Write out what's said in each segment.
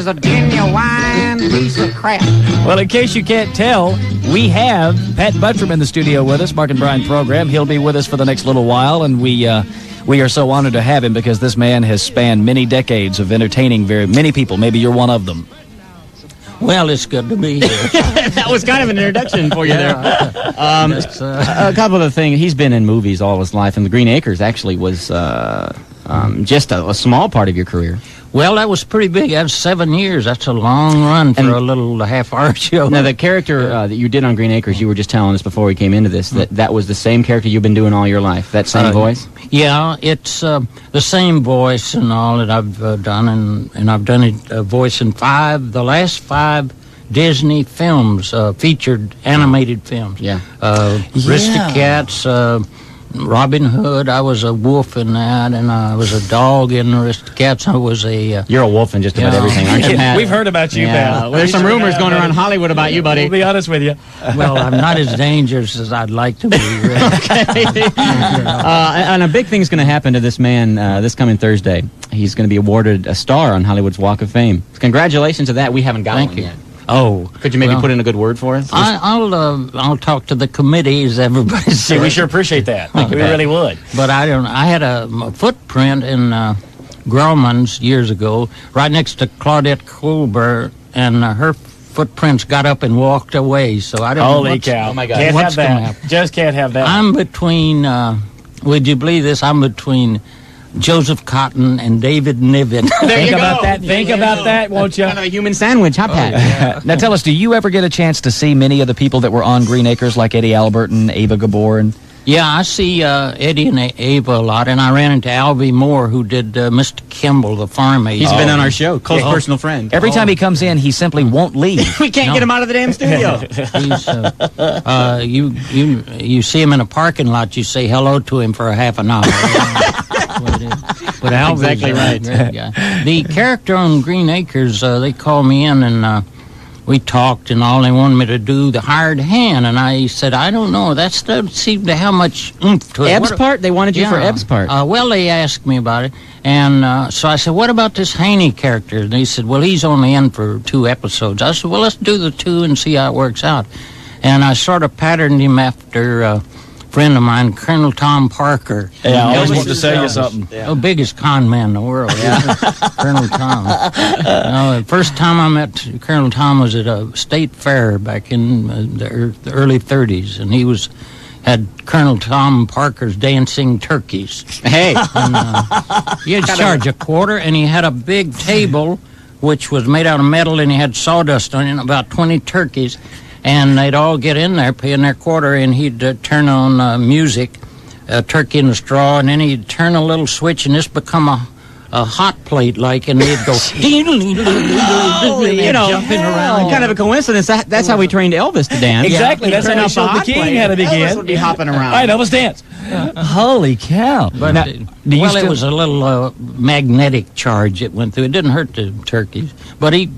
is a genuine piece of crap. Well, in case you can't tell, we have Pat Buttram in the studio with us, Mark and Brian program. He'll be with us for the next little while, and we are so honored to have him because this man has spanned many decades of entertaining very many people. Maybe you're one of them. Well, it's good to be here. That was kind of an introduction for you there. A couple of things. He's been in movies all his life, and The Green Acres actually was just a small part of your career. Well, that was pretty big. That was 7 years. That's a long run for a little half-hour show. Now, the character that you did on Green Acres, you were just telling us before we came into this, that was the same character you've been doing all your life, that same voice? Yeah, it's the same voice and all that I've done, and I've done a voice in the last 5 Disney films, featured animated films. Yeah. Aristocats, Robin Hood. I was a wolf in that, and I was a dog in Aristocats. I was a... You're a wolf in just about everything, aren't you, Pat? We've heard about you, Pat. Well, there's some rumors going around Hollywood about you, buddy. We'll be honest with you. Well, I'm not as dangerous as I'd like to be. Really. Okay. And a big thing's going to happen to this man this coming Thursday. He's going to be awarded a star on Hollywood's Walk of Fame. Congratulations to that. We haven't got one yet. Oh, could you maybe put in a good word for us? I'll talk to the committee, as everybody says. We sure appreciate that. We really would. But I had a footprint in Grauman's years ago, right next to Claudette Colbert, and her footprints got up and walked away. So I don't know. Holy cow! Oh my God! Can't have that. Just can't have that. I'm between. Would you believe this? I'm between Joseph Cotton and David Niven. Think about that. Think about that, won't you? Kind of a human sandwich, huh, Pat? Yeah. Now tell us, do you ever get a chance to see many of the people that were on Green Acres, like Eddie Albert and Ava Gabor? And yeah, I see Eddie and Ava a lot, and I ran into Alvy Moore, who did Mr. Kimball, the farm aide. He's been on our show, close personal friend. Every time he comes in, he simply won't leave. We can't get him out of the damn studio. He's, you see him in a parking lot, you say hello to him for a half an hour. But Alvy's exactly right. Great guy. The character on Green Acres, they called me in and we talked, and all they wanted me to do the hired hand, and I said, I don't know. That doesn't seem to have much oomph to it. Ebb's part? They wanted you for Ebb's part. Well, they asked me about it, and so I said, what about this Haney character? And they said, well, he's only in for 2 episodes. I said, well, let's do the 2 and see how it works out. And I sort of patterned him after friend of mine, Colonel Tom Parker. Yeah, I always wanted to say you something. The biggest con man in the world, Colonel Tom. The first time I met Colonel Tom was at a state fair back in the early 30s, and he had Colonel Tom Parker's dancing turkeys. Hey! And, he had charge a quarter, and he had a big table, which was made out of metal, and he had sawdust on it, and about 20 turkeys. And they'd all get in there, paying their quarter, and he'd turn on music, Turkey in the Straw, and then he'd turn a little switch, and this become a hot plate, like, and they'd go, jumping around. Kind of a coincidence. That's how we trained Elvis to dance. Exactly. That's how we showed the king how to begin. Elvis would be hopping around. All right, Elvis, dance. Holy cow. But, now, it was a little magnetic charge it went through. It didn't hurt the turkeys. But he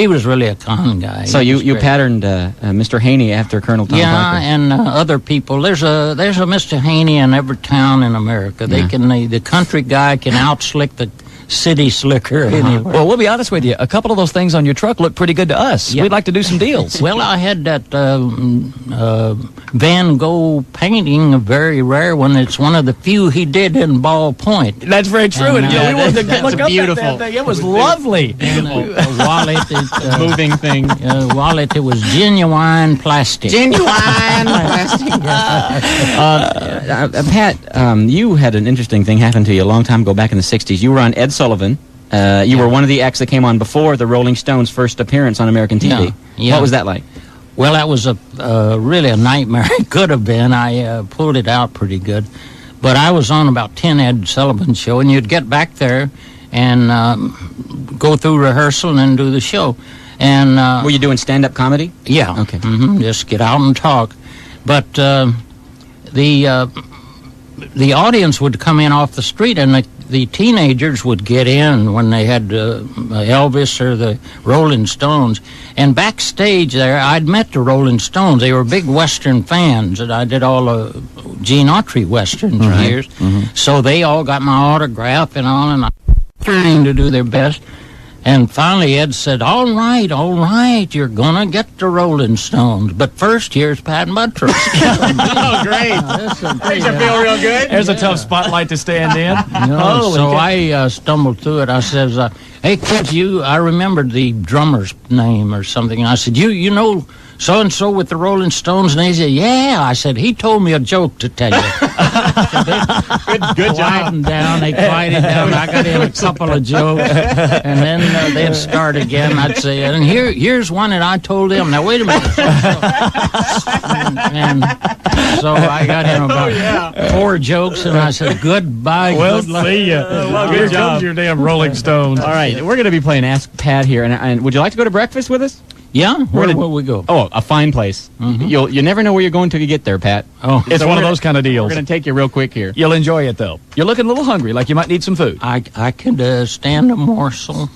was really a con guy. So you patterned Mr. Haney after Colonel Tom Parker. Yeah, and other people. There's a Mr. Haney in every town in America. The country guy can outslick the city slicker anywhere. Well, we'll be honest with you. A couple of those things on your truck look pretty good to us. Yeah. We'd like to do some deals. Well, I had that Van Gogh painting, a very rare one. It's one of the few he did in ballpoint. That's very true. And, we wanted to look up beautiful. That thing. It was lovely. And a wallet, moving thing. Wallet. It was genuine plastic. Genuine plastic. Pat, you had an interesting thing happen to you a long time ago, back in the '60s. You were on Ed Sullivan. You were one of the acts that came on before the Rolling Stones' first appearance on American TV. Yeah. What was that like? Well, that was really a nightmare. It could have been. I pulled it out pretty good. But I was on about 10 Ed Sullivan show, and you'd get back there and go through rehearsal and then do the show. And were you doing stand-up comedy? Yeah. Okay. Just get out and talk. But the audience would come in off the street, and the teenagers would get in when they had Elvis or the Rolling Stones. And backstage there, I'd met the Rolling Stones. They were big Western fans, and I did all the Gene Autry Westerns for years. So they all got my autograph and all, and I was trying to do their best. And finally, Ed said, all right, you're going to get the Rolling Stones. But first, here's Pat Buttram. Oh, great. Makes you feel real good. There's a tough spotlight to stand in. I stumbled through it. I says, hey, kids, I remembered the drummer's name or something. I said, you know so-and-so with the Rolling Stones? And they said, yeah. I said, he told me a joke to tell you. Good job. They quieted down. I got in a couple of jokes. And then they'd start again. I'd say, and here's one that I told them. Now, wait a minute. and so I got in about 4 jokes, and I said, goodbye. Well, good luck. see ya. Here comes your damn Rolling Stones. All right, we're going to be playing Ask Pat here. And would you like to go to breakfast with us? Yeah? Where will we go? Oh, a fine place. Mm-hmm. You never know where you're going till you get there, Pat. Oh, it's one of those kind of deals. We're going to take you real quick here. You'll enjoy it, though. You're looking a little hungry, like you might need some food. I could stand a morsel.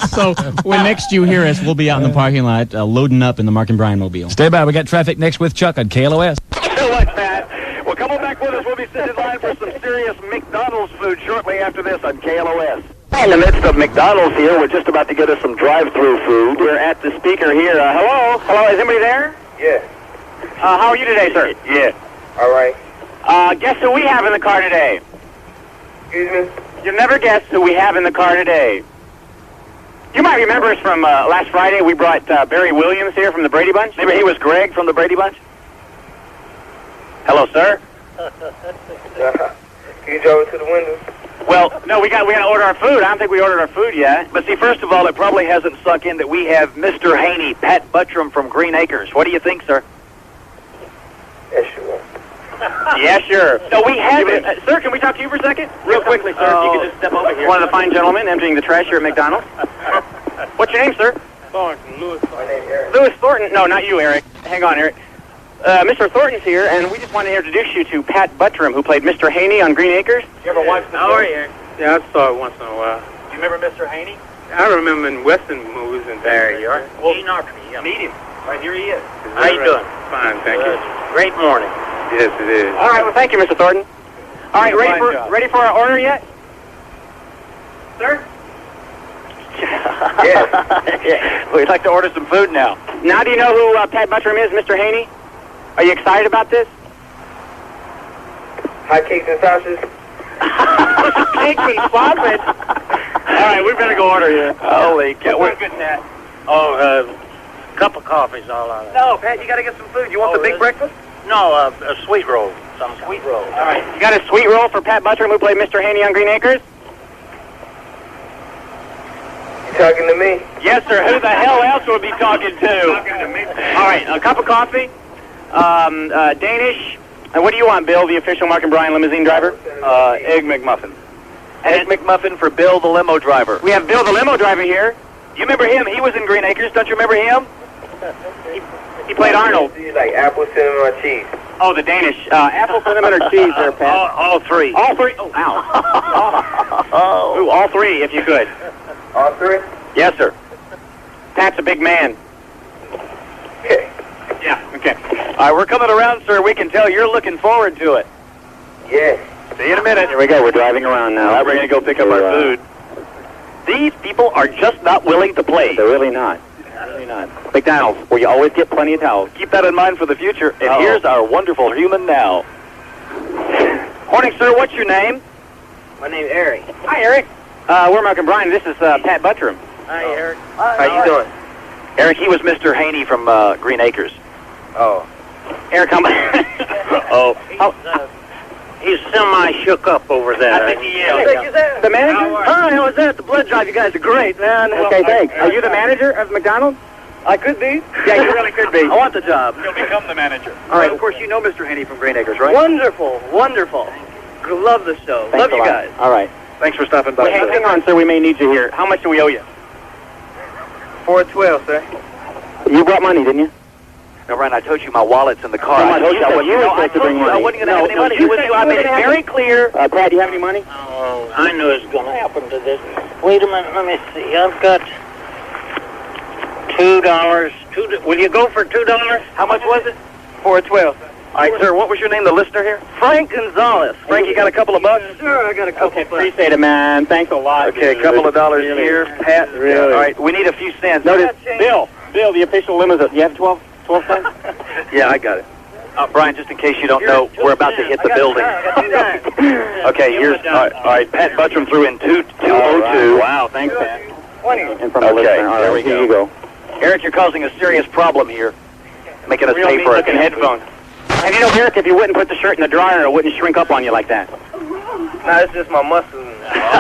So when next you hear us, we'll be out in the parking lot loading up in the Mark and Brian mobile. Stay by. We got traffic next with Chuck on KLOS. Good luck, Pat. Well, come on back with us. We'll be sitting in line for some serious McDonald's food shortly after this on KLOS. In the midst of McDonald's here, we're just about to get us some drive-through food. We're at the speaker here. Hello? Hello, is anybody there? Yeah. How are you today, sir? Yeah. All right. Guess who we have in the car today? Excuse me? You'll never guess who we have in the car today. You might remember us from last Friday. We brought Barry Williams here from the Brady Bunch. Maybe he was Greg from the Brady Bunch? Hello, sir? Can you drive it to the window? Well, no, we got to order our food. I don't think we ordered our food yet. But see, first of all, it probably hasn't sunk in that we have Mr. Haney, Pat Buttram from Green Acres. What do you think, sir? Yeah, sure. Yeah, sure. So we have it. Sir, can we talk to you for a second? Real quickly, sir, if you could just step over here. One of the fine gentlemen emptying the trash here at McDonald's. What's your name, sir? Thornton, Lewis. My name is Eric. Louis Thornton. No, not you, Eric. Hang on, Eric. Mr. Thornton's here, and we just want to introduce you to Pat Buttram, who played Mr. Haney on Green Acres. You ever watched the show? How are you? Yeah, I saw it once in a while. Do you remember Mr. Haney? I remember in Western movies and There you are. Well, Meet him. Right here he is. How you doing? Fine, thank you. Great morning. Yes, it is. All right, well, thank you, Mr. Thornton. All right, ready for our order yet? Sir? Yeah. We'd like to order some food now. Now do you know who Pat Buttram is, Mr. Haney? Are you excited about this? Hot cakes and sausages? Cakes and sausage? All right, we better go order here. Holy cow. What's good, Pat? Oh, cup of coffee's all out of it. No, Pat, you got to get some food. You want the big breakfast? No, a sweet roll. Some Sweet roll. All right. You got a sweet roll for Pat Buttram, who played Mr. Haney on Green Acres? You talking to me? Yes, sir. Who the hell else would be talking to? Talking to me. All right, a cup of coffee, Danish. And what do you want, Bill, the official Mark and Brian limousine driver? Egg McMuffin. Egg McMuffin for Bill, the limo driver. We have Bill, the limo driver here. You remember him? He was in Green Acres. Don't you remember him? He played Arnold. Do you like apple, cinnamon, or cheese? Oh, the Danish. Apple, cinnamon, or cheese there, Pat? All three. All three? Oh, ow. Ooh, all three, if you could. All three? Yes, sir. Pat's a big man. Okay. Yeah, okay. All right, we're coming around, sir. We can tell you're looking forward to it. Yeah. See you in a minute. Here we go. We're driving around now. We're going to go pick up our food. These people are just not willing to play. They're really not. Really not. McDonald's, where you always get plenty of towels. Keep that in mind for the future. And here's our wonderful human now. Morning, sir. What's your name? My name's Eric. Hi, Eric. We're Mark and Brian. This is Pat Buttram. Hi, Eric. How you doing? Eric, he was Mr. Haney from Green Acres. Oh. Eric, how much? Oh. He's semi-shook up over there. I think he is. The manager? Hi, how was that? The blood drive. You guys are great, man. Okay, thanks. Are you the manager of McDonald's? I could be. Yeah, you really could be. I want the job. He'll become the manager. All right, of course, you know Mr. Haney from Green Acres, right? Wonderful, wonderful. Love the show. Thanks Love a you lot. guys. All right. Thanks for stopping by. Well, hang on, sir. We may need you here. How much do we owe you? $4.12, sir. You brought money, didn't you? No, Brian, I told you my wallet's in the car. I told you I wasn't going to have any money. It was you. I made it very clear. Pat, do you have any money? Oh, I knew it was going to happen to this. Wait a minute, let me see. I've got $2. Will you go for $2? How much was it? $4.12. All right, sir, what was your name, the listener here? Frank Gonzalez. Frank, you got a couple of bucks? Sure, I got a couple. Okay, appreciate it, man. Thanks a lot. Okay, a couple of dollars here. Pat, really? All right, we need a few cents. Notice, Bill, the official limit. You have 12 cents? Yeah, I got it. Brian, just in case you don't know, we're about to hit the building. Okay, here's, all right, Pat Buttram threw in 202. Wow, thanks, Pat. 20. In front of the listener. All right, here you go. Eric, you're causing a serious problem here, making us pay for it. Headphones. And you know, Eric, if you wouldn't put the shirt in the dryer, it wouldn't shrink up on you like that. No, it's just my muscles.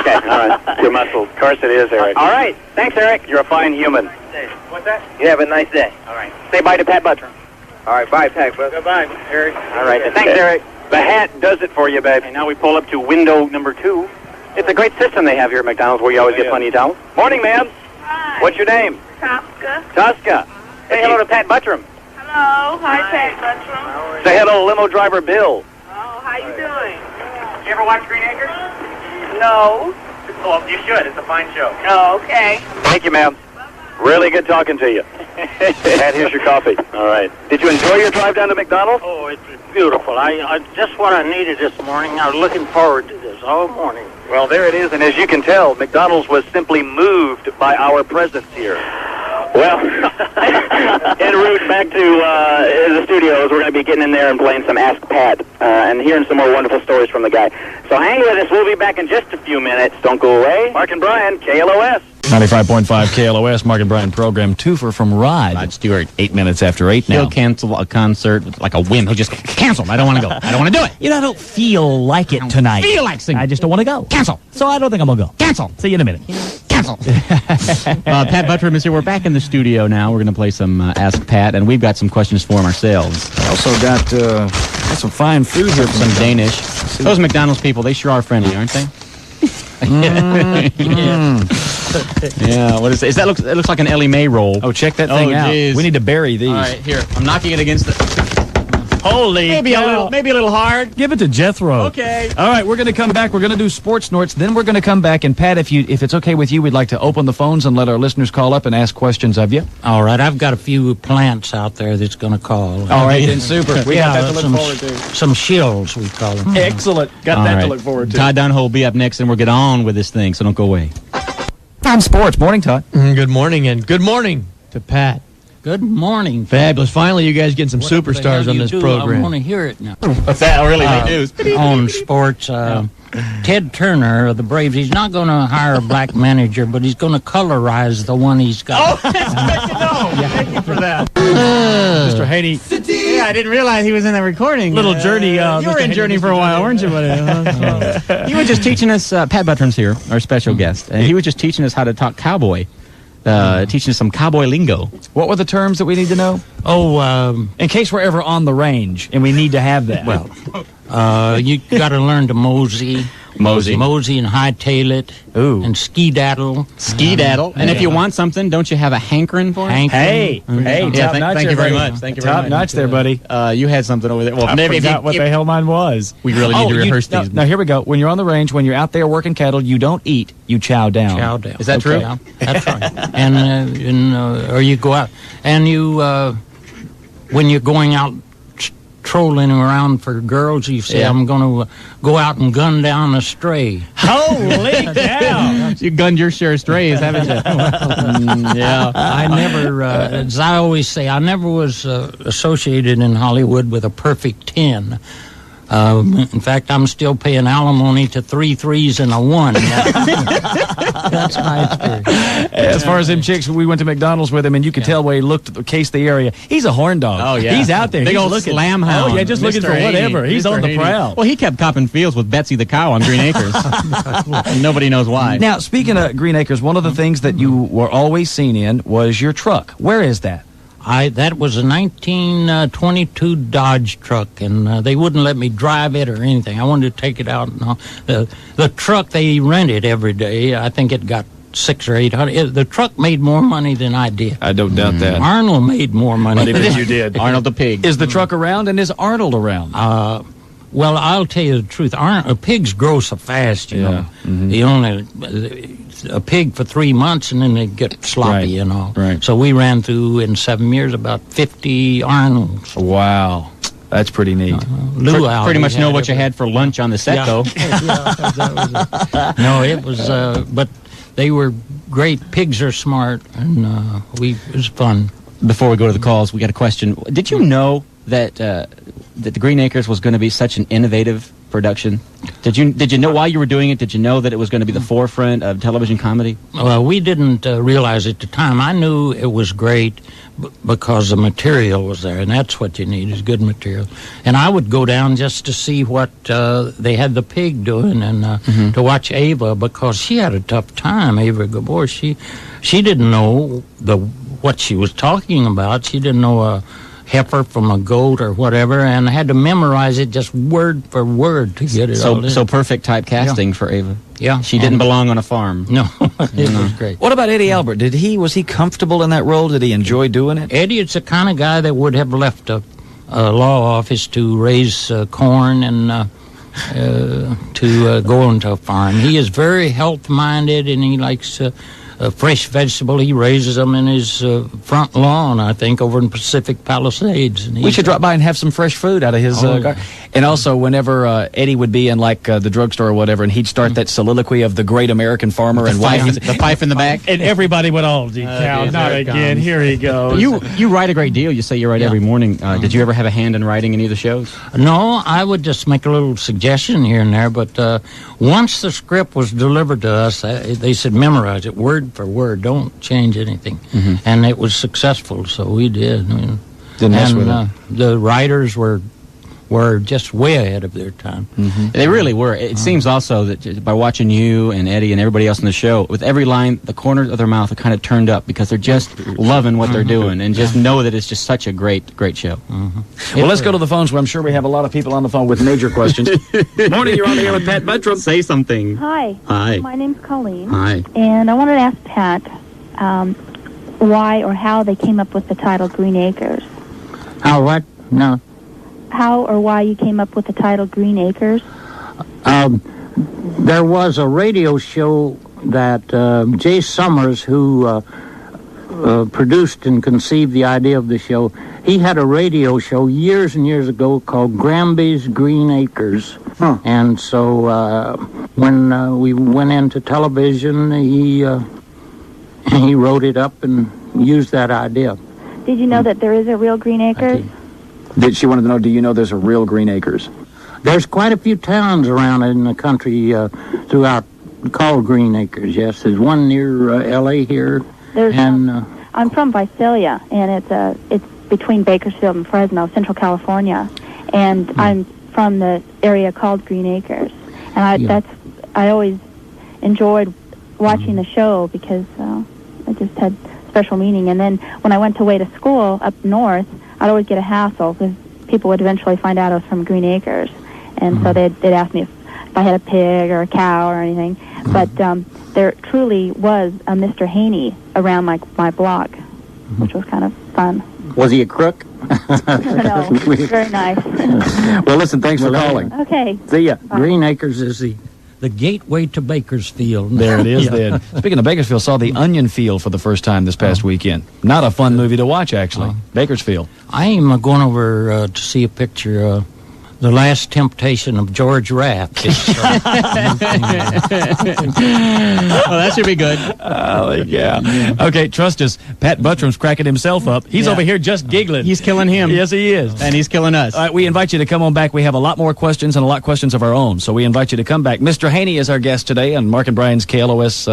Okay, all right. Your muscles. Of course it is, Eric. All right. Thanks, Eric. You're a fine human. What's that? You have a nice day. All right. Say bye to Pat Buttram. All right, bye, Pat. Goodbye, Eric. All right. Thanks, Eric. The hat does it for you, babe. And now we pull up to window number 2. It's a great system they have here at McDonald's where you always get plenty of towels. Morning, ma'am. Hi. What's your name? Tosca. Tosca. Say hello to Pat Buttram. Hello. Hi, Pat Buttram. Say hello to limo driver Bill. Oh, how you doing? You ever watch Green Acres? No. Well, you should. It's a fine show. Oh, okay. Thank you, ma'am. Really good talking to you. Pat, here's your coffee. All right. Did you enjoy your drive down to McDonald's? Oh, it's beautiful. I just what I needed this morning. I was looking forward to this all morning. Well, there it is. And as you can tell, McDonald's was simply moved by our presence here. Well, en route back to the studios, we're going to be getting in there and playing some Ask Pat and hearing some more wonderful stories from the guy. So hang with us. We'll be back in just a few minutes. Don't go away. Mark and Brian, KLOS. 95.5 KLOS, Mark and Brian program. Twofer from Rod Stewart. 8 minutes after 8 now. He'll cancel a concert like a whim. He'll just cancel. I don't want to go. I don't want to do it. You know, I don't feel like it tonight. Feel like singing. I just don't want to go. Cancel. So I don't think I'm going to go. Cancel. See you in a minute. Cancel. Pat Buttram is here. We're back in the studio now. We're going to play some Ask Pat, and we've got some questions for him ourselves. Also got some fine food here from Some Danish. Those McDonald's people, they sure are friendly, aren't they? Yeah, what is it? It looks like an Ellie Mae roll. Oh, check that thing out. Geez. We need to bury these. All right, here. I'm knocking it against the... Holy Maybe a little hard. Give it to Jethro. Okay. All right, we're going to come back. We're going to do Sports Snorts. Then we're going to come back. And, Pat, if it's okay with you, we'd like to open the phones and let our listeners call up and ask questions of you. All right, I've got a few plants out there that's going to call. All right, then, super. We got that to look forward to. Some shills, we call them. Excellent. Got that to look forward to. Todd Dunhill will be up next, and we'll get on with this thing, so don't go away. Time Sports. Morning, Todd. Good morning, and good morning to Pat. Good morning. Fabulous. Finally, you guys getting some superstars on this I program. want to hear it now. What's that? Oh, really? Big news. On sports, Ted Turner of the Braves, he's not going to hire a black manager, but he's going to colorize the one he's got. Oh, that's good to know. Thank you for that. Mr. Haney. Yeah, I didn't realize he was in that recording. Little journey. You were in Journey for a while, weren't you, buddy? He was just teaching us, Pat Buttram's here, our special guest, and he was just teaching us how to talk cowboy, teaching us some cowboy lingo. What were the terms that we need to know? Oh, in case we're ever on the range and we need to have that. Well, you got to learn to mosey. Mosey. Mosey and hightail it. Ooh. And ski-daddle. Ski-daddle. And if you want something, don't you have a hankering for it? Hey, top notch. Thank you very buddy. much. Thank you very Top much. notch there, buddy. You had something over there. Well, I maybe forgot what the hell mine was. We really need to rehearse these. Now, here we go. When you're on the range, when you're out there working cattle, you don't eat, you chow down. Chow down. Is that true? Yeah, that's right. Or you go out, and you, when you're going out trolling around for girls, you say, I'm going to go out and gun down a stray. Holy cow! You gunned your share of strays, haven't you? Yeah. I never, as I always say, I never was associated in Hollywood with a perfect 10. In fact, I'm still paying alimony to 3 3s and a 1. That's my experience. As far as them chicks, we went to McDonald's with him, and you could tell when he looked, cased the area. He's a horn dog. Oh, yeah. He's out there. Big He's old looking. slam hound. Oh, yeah, just looking Mr. for whatever. Haney. He's Mr. on the Haney. prowl. Well, he kept copping fields with Betsy the cow on Green Acres. And nobody knows why. Now, speaking of Green Acres, one of the things that you were always seen in was your truck. Where is that? That was a 1922 Dodge truck, and they wouldn't let me drive it or anything. I wanted to take it out. And all. The truck they rented every day, I think it got $600 or $800. The truck made more money than I did. I don't doubt that. Arnold made more money than you did. Arnold the pig. Is the truck around, and is Arnold around? Well, I'll tell you the truth. Pigs grow so fast, you know. Mm-hmm. You only a pig for 3 months, and then they get sloppy, Right. you know. Right. So we ran through in 7 years about 50 Arnolds. Wow. That's pretty neat. Luau. Pretty much we know had what you every- had for lunch on the set, Yeah. though. No, it was, but they were great. Pigs are smart, and it was fun. Before we go to the calls, we got a question. Did you know that that the Green Acres was going to be such an innovative production? Did you know while you were doing it? Did you know that it was going to be the forefront of television comedy? Well, we didn't realize at the time. I knew it was great because the material was there, and that's what you need is good material. And I would go down just to see what they had the pig doing, and to watch Ava, because she had a tough time. Ava Gabor, she didn't know what she was talking about. She didn't know a heifer from a goat or whatever, and I had to memorize it just word for word to get it all in. So perfect typecasting for Ava. Yeah. She didn't belong on a farm. No, it was great. What about Eddie Albert? Was he comfortable in that role? Did he enjoy doing it? Eddie is the kind of guy that would have left a law office to raise corn and to go into a farm. He is very health-minded, and he likes fresh vegetable. He raises them in his front lawn, I think, over in Pacific Palisades. And We should drop by and have some fresh food out of his garden. And also, whenever Eddie would be in, like, the drugstore or whatever, and he'd start that soliloquy of the great American farmer and why he's... The pipe in the back. And everybody would all, cow, not again. Here he goes. You write a great deal. You say you write every morning. Did you ever have a hand in writing any of the shows? No, I would just make a little suggestion here and there, but once the script was delivered to us, they said memorize it word for word, don't change anything. And it was successful, so we did. Didn't mess with it. The writers were just way ahead of their time. They really were. It seems also that by watching you and Eddie and everybody else in the show, with every line, the corners of their mouth are kind of turned up because they're just loving what they're doing and just know that it's just such a great show. Well, let's go to the phones where I'm sure we have a lot of people on the phone with major questions. Morning, you're on the air with Pat Buttram. Say something. Hi. Hi. My name's Colleen. Hi. And I wanted to ask Pat why or how they came up with the title Green Acres. How what? No. How or why you came up with the title Green Acres? There was a radio show that Jay Summers, who produced and conceived the idea of the show, he had a radio show years and years ago called Granby's Green Acres. And so when we went into television, he wrote it up and used that idea. Did you know that there is a real Green Acres? She wanted to know, do you know there's a real Green Acres? There's quite a few towns around in the country throughout called Green Acres, yes. There's one near L.A. here. I'm from Visalia, and it's between Bakersfield and Fresno, Central California. And I'm from the area called Green Acres. And I always enjoyed watching the show because it just had special meaning. And then when I went away to school up north, I'd always get a hassle because people would eventually find out I was from Green Acres. And so they'd ask me if I had a pig or a cow or anything. But there truly was a Mr. Haney around my block, which was kind of fun. Was he a crook? No, very nice. Well, listen, thanks for calling. Okay. See ya. Bye. Green Acres is the gateway to Bakersfield. There it is then. Speaking of Bakersfield, saw The Onion Field for the first time this past weekend. Not a fun movie to watch, actually. Bakersfield. I am going over to see a picture, The Last Temptation of George Raft. Well, that should be good. Oh, yeah. Okay, trust us. Pat Buttram's cracking himself up. He's over here just giggling. He's killing him. Yes, he is. And he's killing us. All right, we invite you to come on back. We have a lot more questions and a lot of questions of our own, so we invite you to come back. Mr. Haney is our guest today on Mark and Brian's KLOS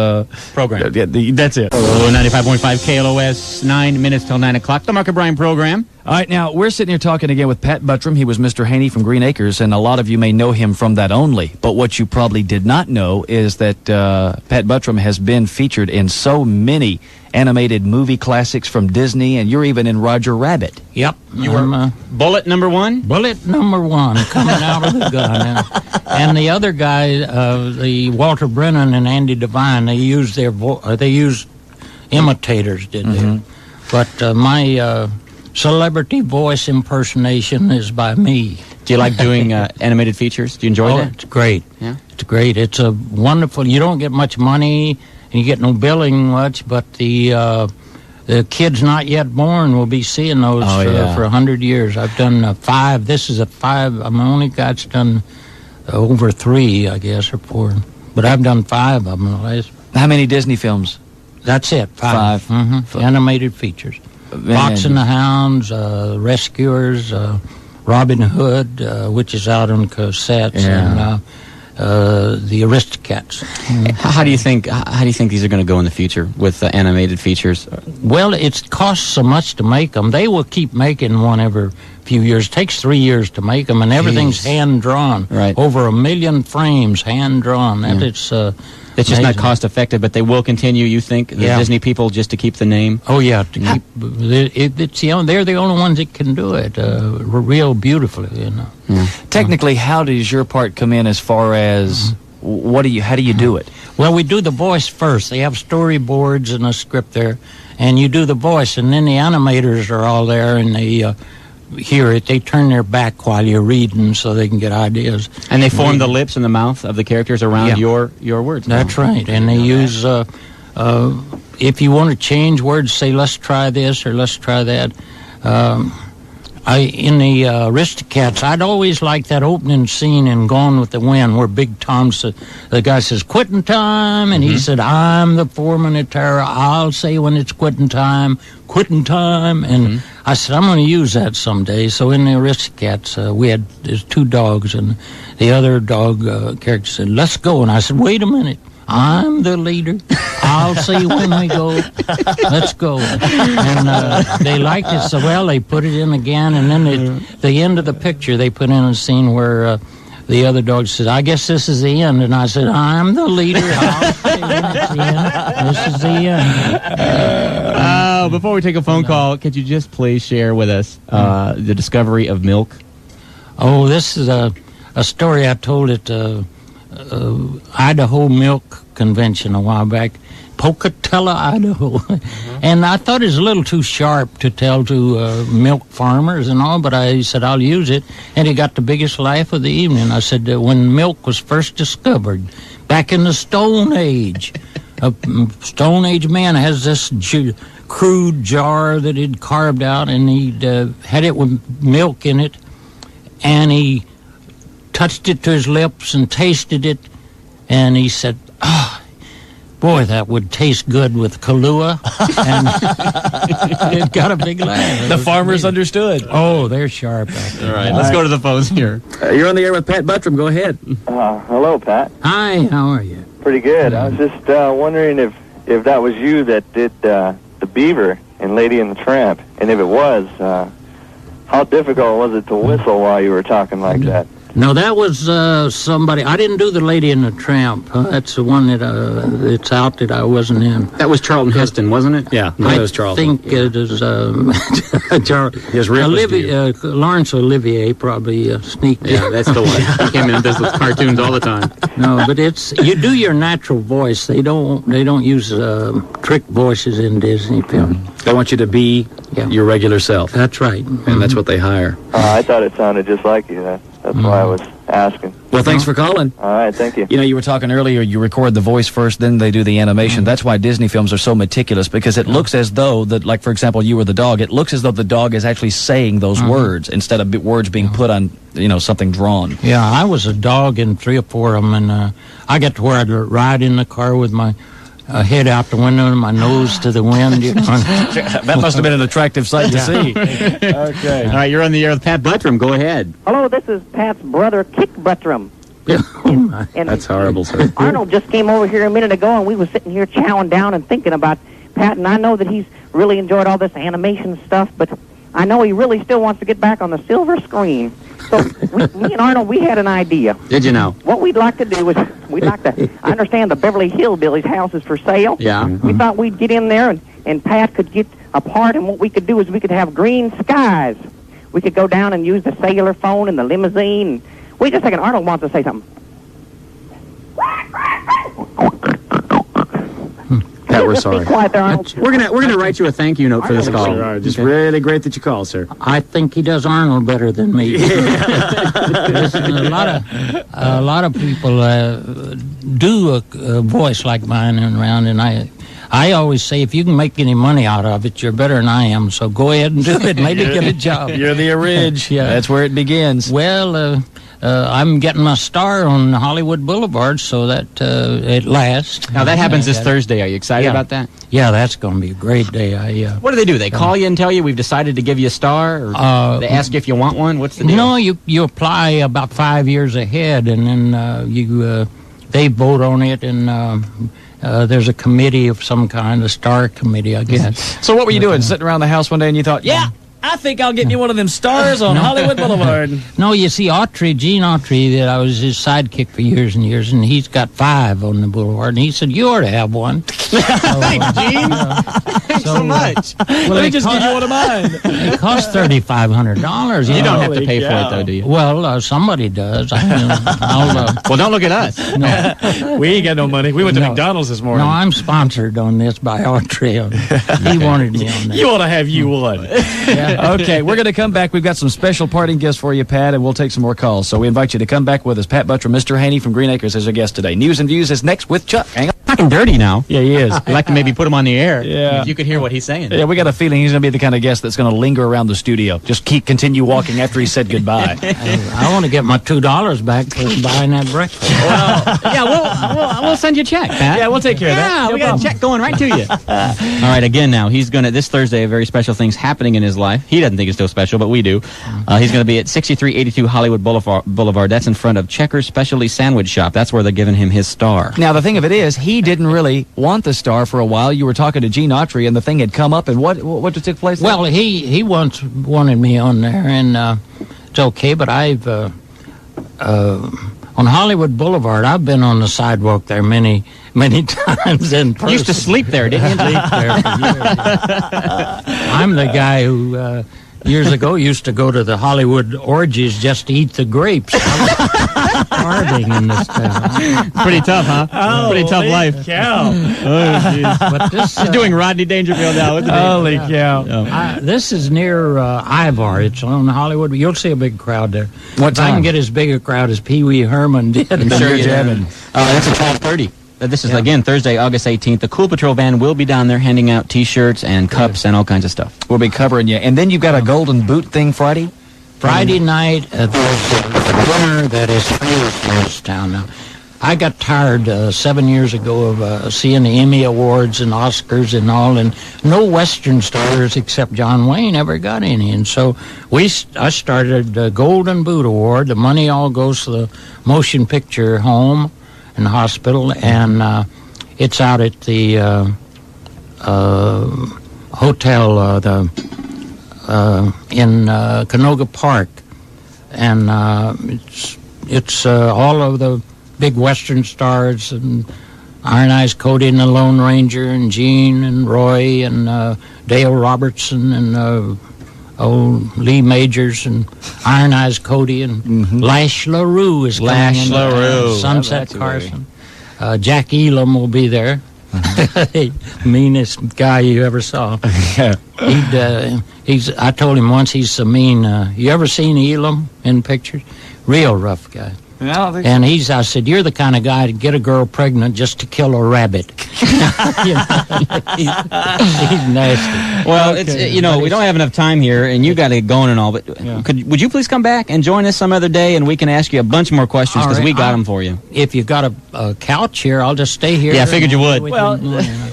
program. That's it. 95.5 KLOS, 9 minutes till 9 o'clock. The Mark and Brian program. All right, now, we're sitting here talking again with Pat Buttram. He was Mr. Haney from Green Acres, and a lot of you may know him from that only. But what you probably did not know is that Pat Buttram has been featured in so many animated movie classics from Disney, and you're even in Roger Rabbit. Yep. You were bullet number one? Bullet number one, coming out of the gun. And the other guy, the Walter Brennan and Andy Devine, they used imitators, did they? But my celebrity voice impersonation is by me. Do you like doing animated features? Do you enjoy that? It's great. Yeah? It's great. It's a wonderful, you don't get much money, and you get no billing much, but the the kids not yet born will be seeing those for 100 years. I've done 5. This is a 5. I'm the only guy that's done over 3, I guess, or 4. But I've done 5 of them. How many Disney films? That's it, 5. 5. Animated features. Fox and the Hounds, Rescuers, Robin Hood, which is out on cassettes, and the Aristocats. How do you think these are going to go in the future with animated features? Well, it costs so much to make them. They will keep making one every few years. It takes 3 years to make them, and everything's hand drawn. Right. Over 1 million frames hand drawn. And it's just not cost effective, but they will continue. You think the Disney people just to keep the name? Oh yeah, to keep it's they're the only ones that can do it real beautifully. Technically, how does your part come in as far as how do you do it? Well, we do the voice first. They have storyboards and a script there, and you do the voice, and then the animators are all there, and they hear it. They turn their back while you're reading so they can get ideas. And they form the lips and the mouth of the characters around your words. That's right. And they use, if you want to change words, say, let's try this or let's try that. In the Aristocats, I'd always like that opening scene in Gone with the Wind where Big Tom said, the guy says, quitting time, and he said, I'm the foreman at Terra. I'll say when it's quitting time, and I said, I'm going to use that someday. So in the Aristocats, there's 2 dogs, and the other dog character said, let's go, and I said, wait a minute. I'm the leader. I'll say when we go. Let's go. And they liked it so well, they put it in again. And then at the end of the picture, they put in a scene where the other dog said, I guess this is the end. And I said, I'm the leader. I'll say when it's the end. This is the end. Before we take a phone call, could you just please share with us the discovery of milk? Oh, this is a story I told at Idaho Milk Convention a while back, Pocatello, Idaho. And I thought it was a little too sharp to tell to milk farmers and all, but I said, I'll use it. And he got the biggest laugh of the evening. I said, when milk was first discovered, back in the Stone Age, a Stone Age man has this crude jar that he'd carved out, and he'd had it with milk in it, and he touched it to his lips and tasted it, and he said, boy, that would taste good with Kahlua. And it got a big laugh. The farmers understood. Oh, they're sharp. All right, let's go to the phones here. You're on the air with Pat Buttram. Go ahead. Hello, Pat. Hi, how are you? Pretty good. I was just wondering if that was you that did the beaver in Lady and the Tramp, and if it was, how difficult was it to whistle while you were talking like that? No, that was somebody. I didn't do the Lady and the Tramp. That's the one that it's out that I wasn't in. That was Charlton Heston, wasn't it? Yeah, that was Charlton. I think it is Laurence Olivier probably sneaked in. Yeah, that's the one. He came in and does those cartoons all the time. No, but you do your natural voice. They don't use trick voices in Disney film. They want you to be your regular self. That's right. And that's what they hire. I thought it sounded just like you. That's why I was asking. Well, thanks for calling. All right, thank you. You know, you were talking earlier, you record the voice first, then they do the animation. That's why Disney films are so meticulous, because it looks as though, like, for example, you were the dog, it looks as though the dog is actually saying those words instead of words being put on, something drawn. Yeah, I was a dog in 3 or 4 of them, and I got to where I'd ride in the car with my head out the window and my nose to the wind. That must have been an attractive sight to see. Okay. All right, you're on the air with Pat Buttram. Go ahead. Hello, this is Pat's brother, Kick Buttram. And that's horrible, sir. Arnold just came over here a minute ago, and we was sitting here chowing down and thinking about Pat, and I know that he's really enjoyed all this animation stuff, but I know he really still wants to get back on the silver screen. So me and Arnold, we had an idea. Did you know? What we'd like to do is, I understand the Beverly Hillbillies house is for sale. Yeah. We thought we'd get in there, and Pat could get a part, and what we could do is we could have green skies. We could go down and use the cellular phone and the limousine. Wait a second, Arnold wants to say something. Pat, we're sorry. Be quiet there, Arnold. We're gonna write you a thank you note for this call. Sure, just really great that you called, sir. I think he does Arnold better than me. A lot of people do a voice like mine around, and I always say, if you can make any money out of it, you're better than I am. So go ahead and do it. Maybe get a job. You're the orig. Yeah. That's where it begins. Well, I'm getting my star on Hollywood Boulevard, so that it lasts. Now, that happens this Thursday. Are you excited about that? Yeah, that's going to be a great day. What do they do? They call you and tell you we've decided to give you a star? Or they ask you if you want one? What's the deal? No, you apply about 5 years ahead, and then they vote on it, and there's a committee of some kind, a star committee, I guess. So what were you doing? Sitting around the house one day and you thought, I think I'll get me one of them stars on Hollywood Boulevard. No, you see, Gene Autry, that I was his sidekick for years and years, and he's got 5 on the boulevard, and he said, you ought to have one. Thanks, Gene. Thanks so much. Let me just give you one of mine. It costs $3,500. You don't have to pay for it, though, do you? Well, somebody does. Well, don't look at us. No. We ain't got no money. We went to McDonald's this morning. No, I'm sponsored on this by Autry. He wanted me on that. You ought to have you one. Yeah. Okay, we're going to come back. We've got some special parting gifts for you, Pat, and we'll take some more calls. So we invite you to come back with us. Pat Buttram, Mr. Haney from Green Acres is our guest today. News and Views is next with Chuck. Hang on. Talking dirty now. Yeah, he is. I'd like to maybe put him on the air. Yeah. If you could hear what he's saying. Yeah, we got a feeling he's going to be the kind of guest that's going to linger around the studio. Just continue walking after he said goodbye. I want to get my $2 back for buying that breakfast. Well, yeah, we'll send you a check, Pat. Yeah, we'll take care of that. Yeah, No we got problem. a check going right to you. All right, again now, he's going to, this Thursday, very special things happening in his life. He doesn't think it's still special, but we do. He's going to be at 6382 Hollywood Boulevard. That's in front of Checkers Specialty Sandwich Shop. That's where they're giving him his star. Now, the thing of it is, he didn't really want the star for a while. You were talking to Gene Autry, and the thing had come up, and what took place there? Well, he once wanted me on there, and it's okay, but I've on Hollywood Boulevard, I've been on the sidewalk there many times in person. You used to sleep there, didn't you? Sleep there for years. I'm the guy who years ago used to go to the Hollywood orgies just to eat the grapes. Starving in this town. Pretty tough, huh? Pretty tough life. Cow. Oh, jeez. But this He's doing Rodney Dangerfield now, isn't he? Holy cow. this is near Ivar. It's on Hollywood. You'll see a big crowd there. What If I can time? get as big a crowd as Pee Wee Herman did. I'm sure you jamming. That's at 12:30. This is, again, Thursday, August 18th. The Cool Patrol van will be down there handing out T-shirts and cups and all kinds of stuff. We'll be covering you. And then you've got a golden boot thing Friday? Friday night, there's a dinner that is famous in this town now. I got tired 7 years ago of seeing the Emmy Awards and Oscars and all, and no Western stars except John Wayne ever got any. And so I started the Golden Boot Award. The money all goes to the motion picture home and hospital, and it's out at the hotel in Canoga Park, and it's all of the big Western stars, and Iron Eyes Cody and the Lone Ranger, and Gene and Roy and Dale Robertson and Lee Majors and Iron Eyes Cody and Lash LaRue is coming Lash in, LaRue. Sunset That's Carson. Jack Elam will be there. Meanest guy you ever saw. I told him once he's so mean. You ever seen Elam in pictures? Real rough guy. I don't think And I said, you're the kind of guy to get a girl pregnant just to kill a rabbit. He's nasty. Well, it's we don't have enough time here, and you got to get going and all. But would you please come back and join us some other day, and we can ask you a bunch more questions because we got them for you. If you've got a couch here, I'll just stay here. Yeah, I figured you would. Well,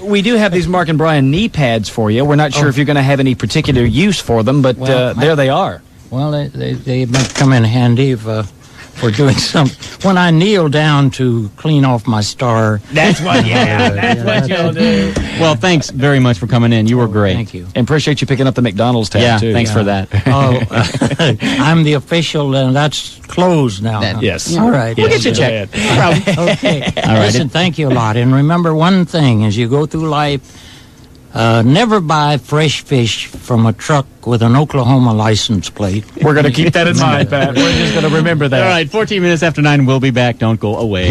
we do have these Mark and Brian knee pads for you. We're not sure if you're going to have any particular use for them, but there they are. Well, they might come in handy for doing something. When I kneel down to clean off my star. That's what you'll do. Well, thanks very much for coming in. You were great. Thank you. And appreciate you picking up the McDonald's tab, too. Thanks for that. I'm the official, and that's closed now. Huh? Yes. All right. We'll get you a check. Okay. All right. Listen, thank you a lot. And remember one thing as you go through life, never buy fresh fish from a truck with an Oklahoma license plate. We're going to keep that in mind, Pat. We're just going to remember that. All right, 14 minutes after 9, we'll be back. Don't go away.